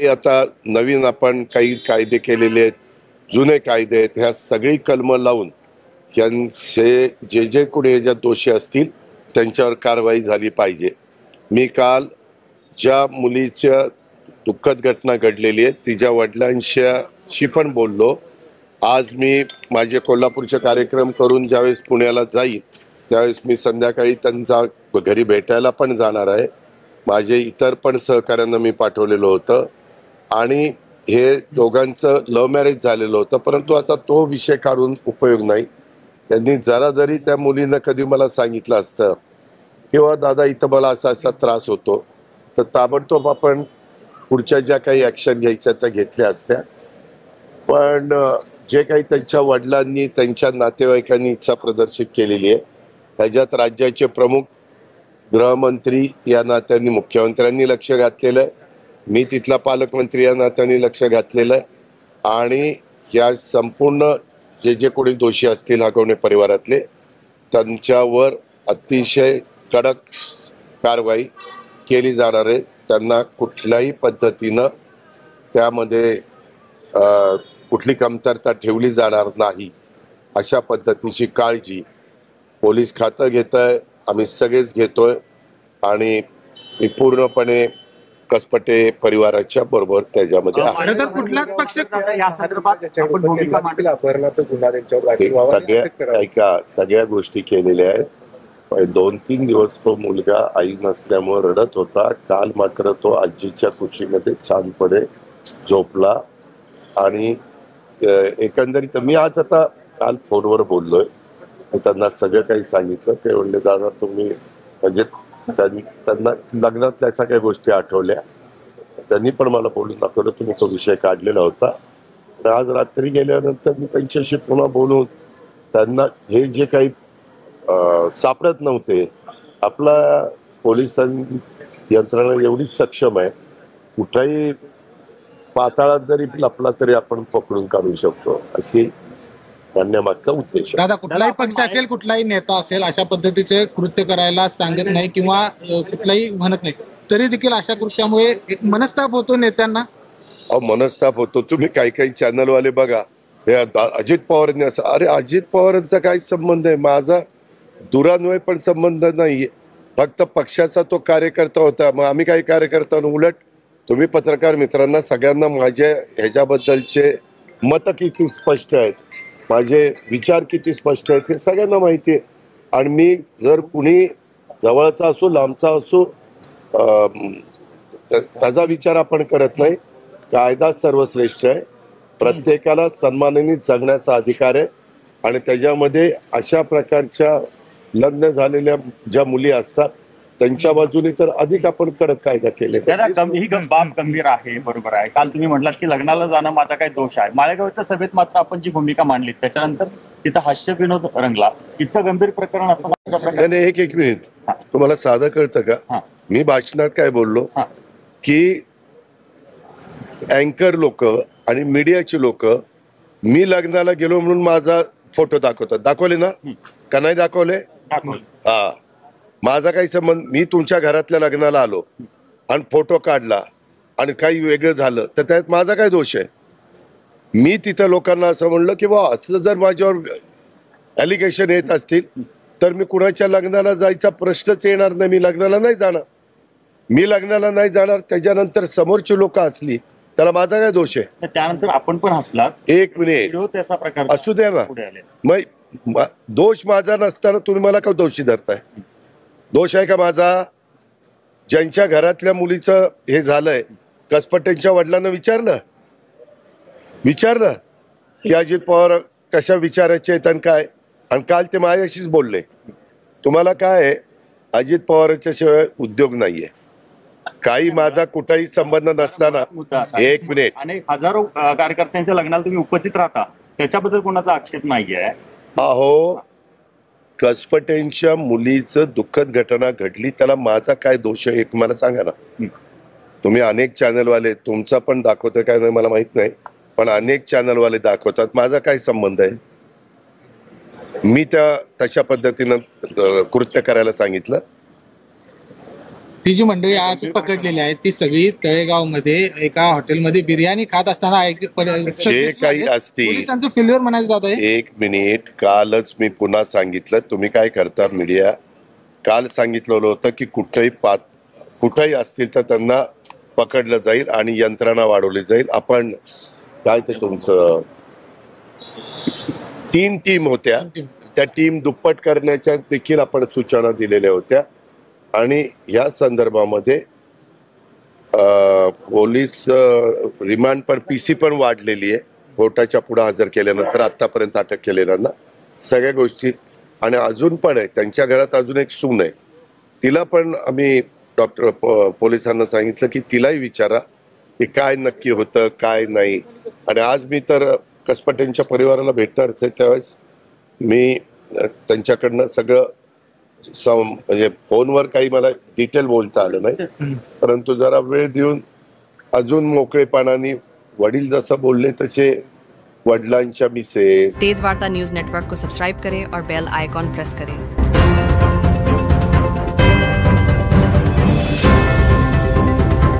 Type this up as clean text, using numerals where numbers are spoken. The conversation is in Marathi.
आता नवीन आपण काही कायदे केलेले आहेत, जुने कायदे आहेत, ह्या सगळी कलमं लावून यांचे जे कोणी याच्यात दोषी असतील त्यांच्यावर कारवाई झाली पाहिजे. मी काल ज्या मुलीच्या दुःखद घटना घडलेली आहे तिच्या वडिलांशी पण बोललो. आज मी माझे कोल्हापूरचे कार्यक्रम करून ज्यावेळेस पुण्याला जाईन त्यावेळेस मी संध्याकाळी त्यांचा घरी भेटायला पण जाणार आहे. माझे इतर पण सहकाऱ्यांना मी पाठवलेलं होतं आणि हे दोघांचं लव्ह मॅरेज झालेलं होतं, परंतु आता तो विषय काढून उपयोग नाही. त्यांनी जरा जरी त्या मुलीनं कधी मला सांगितलं असतं किंवा दादा इथं मला असा असा त्रास होतो तर ताबडतोब आपण पुढच्या ज्या काही ॲक्शन घ्यायच्या त्या घेतल्या असत्या. पण जे काही त्यांच्या वडिलांनी त्यांच्या नातेवाईकांनी इच्छा प्रदर्शित केलेली आहे ह्याच्यात राज्याचे प्रमुख गृहमंत्री या नात्याने मुख्यमंत्र्यांनी लक्ष घातलेलं आहे, मी तिथला पालकमंत्री या नात्याने लक्ष घातलेलं आहे आणि या संपूर्ण जे कोणी दोषी असतील हगवणे परिवारातले त्यांच्यावर अतिशय कडक कारवाई केली जाणार आहे. त्यांना कुठल्याही पद्धतीनं त्यामध्ये कुठली कमतरता ठेवली जाणार नाही अशा पद्धतीची काळजी पोलीस खातं घेत आहे, आम्ही सगळेच घेतोय आणि मी पूर्णपणे कसपटे परिवाराच्या बरोबर त्याच्यामध्ये सगळ्या गोष्टी केलेल्या आहेत. 2-3 दिवस तो मुलगा आई नसल्यामुळे रडत होता. काल मात्र तो आजीच्या कुशीमध्ये छानपणे झोपला आणि एकंदरीत मी आज आता काल फोनवर बोललोय, त्यांना सगळं काही सांगितलं. ते म्हणले दादा तुम्ही म्हणजे त्यांना लग्नातल्या सगळ्या गोष्टी आठवल्या, त्यांनी पण मला बोलून दाखवलं तुम्ही तो विषय काढलेला होता. तर आज रात्री गेल्यानंतर मी त्यांच्याशी पुन्हा बोलून त्यांना हे जे काही सापडत नव्हते, आपला पोलिसांनी यंत्रणा एवढी सक्षम आहे कुठल्याही पाताळात जरी लपला तरी आपण पकडून काढू शकतो अशी म्हणण्यामागचा उद्देश. दादा कुठलाही पक्ष असेल कुठलाही नेता असेल अशा पद्धतीचे कृत्य करायला सांगत नाही किंवा कुठलाही म्हणत नाही तरी देखील अशा कृत्यामुळे एक मनस्ताप होतो नेत्यांना. मनस्ताप होतो. तुम्ही काही चॅनलवाले बघा हे अजित पवारांनी असं, अरे अजित पवारांचा काय संबंध आहे? माझा दुरान्वय पण संबंध नाहीये, फक्त पक्षाचा तो कार्यकर्ता होता. मग आम्ही काही कार्यकर्ता उलट तुम्ही पत्रकार मित्रांना सगळ्यांना माझ्या ह्याच्याबद्दलचे मत किती स्पष्ट आहेत, माझे विचार किती स्पष्ट आहेत हे सगळ्यांना माहिती आहे. आणि मी जर कुणी जवळचा असो लांबचा असो त्याचा विचार आपण करत नाही. कायदा सर्वश्रेष्ठ आहे, प्रत्येकाला सन्मानाने जगण्याचा अधिकार आहे आणि त्याच्यामध्ये अशा प्रकारच्या लग्न झालेल्या ज्या मुली असतात त्यांच्या बाजूने तर अधिक आपण कडक कायदा केले. ही बाब गंभीर आहे, बरोबर आहे. काल तुम्ही म्हटलात की लग्नाला जाणं माझा काय दोष आहे. माळेगावच्या सभेत मात्र आपण जी भूमिका मांडली त्याच्यानंतर तिथं हास्य विनोद रंगला. इतकं गंभीर प्रकरण असताना एक मिनिट तुम्हाला साधं कळतं का? मी भाषणात काय बोललो की अँकर लोक आणि मीडियाची लोक मी लग्नाला गेलो म्हणून माझा फोटो दाखवतात. दाखवले ना का नाही दाखवले? हा, माझा काही संबंध. मी तुमच्या घरातल्या लग्नाला आलो आणि फोटो काढला आणि काही वेगळं झालं तर त्यात माझा काय दोष आहे? मी तिथं लोकांना असं म्हणलं की बा असं जर माझ्यावर ॲलिगेशन येत असतील तर मी कुणाच्या लग्नाला जायचा प्रश्नच येणार नाही. मी लग्नाला नाही जाणार. मी लग्नाला नाही जाणार. त्याच्यानंतर समोरची लोक असली त्याला माझा काय दोष आहे? त्यानंतर आपण पण हसला. एक मिनिट असू द्या ना. मग दोष माझा नसताना तुम्ही मला का दोषी धरताय? दोष आहे का माझा? ज्यांच्या घरातल्या मुलीचं हे झालंय कसपटेंच्या वडिलांना विचारलं की अजित पवार कशा विचारायचे आहेत आणि काय, आणि काल ते माझ्याशीच बोलले. तुम्हाला काय आहे, अजित पवारांच्या शिवाय उद्योग नाहीये. काही माझा कुठलाही संबंध नसताना. एक मिनिट. आणि हजारो कार्यकर्त्यांच्या लग्नाला तुम्ही उपस्थित राहता त्याच्याबद्दल कोणाचा आक्षेप नाहीये. अहो, कसपटेंच्या मुलीचं दुःखद घटना घडली त्याला माझा काय दोष आहे एक मला सांगा ना. तुम्ही अनेक चॅनलवाले तुमचा पण दाखवतोय काय नाही मला माहित नाही, पण अनेक चॅनलवाले दाखवतात. माझा काय संबंध आहे? मी त्या तशा पद्धतीनं कृत्य करायला सांगितलं. ही जी मंडळी आज पकडलेली आहे ती सगळी तळेगावमध्ये एका हॉटेलमध्ये बिर्याणी खात असताना जे काही असतील पोलिसांचं फेल्युअर म्हणायचं दादा हे. एक मिनिट, कालच मी पुन्हा सांगितलं, तुम्ही काय करता मीडिया, काल सांगितलेलं होतं की कुठेही असतील तर त्यांना पकडलं जाईल आणि यंत्रणा वाढवली जाईल. आपण काय ते तुमचं 3 टीम होत्या, त्या टीम दुप्पट करण्याच्या देखील आपण सूचना दिलेल्या होत्या आणि या संदर्भामध्ये पोलीस रिमांड पण PC पण वाढलेली आहे कोर्टाच्या पुढे हजर केल्यानंतर. आतापर्यंत अटक केलेल्यांना सगळ्या गोष्टी, आणि अजून पण आहे त्यांच्या घरात अजून एक सून आहे, तिला पण आम्ही पोलिसांना सांगितलं की तिलाही विचारा की काय नक्की होतं काय नाही. आणि आज मी तर कसपटेंच्या परिवाराला भेटणारच आहे, त्यावेळेस मी त्यांच्याकडनं सगळं म्हणजे फोनवर काही मला डिटेल बोलता आलं नाही, परंतु जरा वेळ देऊन अजून मोकळेपणाने वडील जसं बोलले तसे वडिलांच्या मिसेस. तेज वार्ता न्यूज नेटवर्क को सब्सक्राइब करें और बेल आइकॉन प्रेस करें।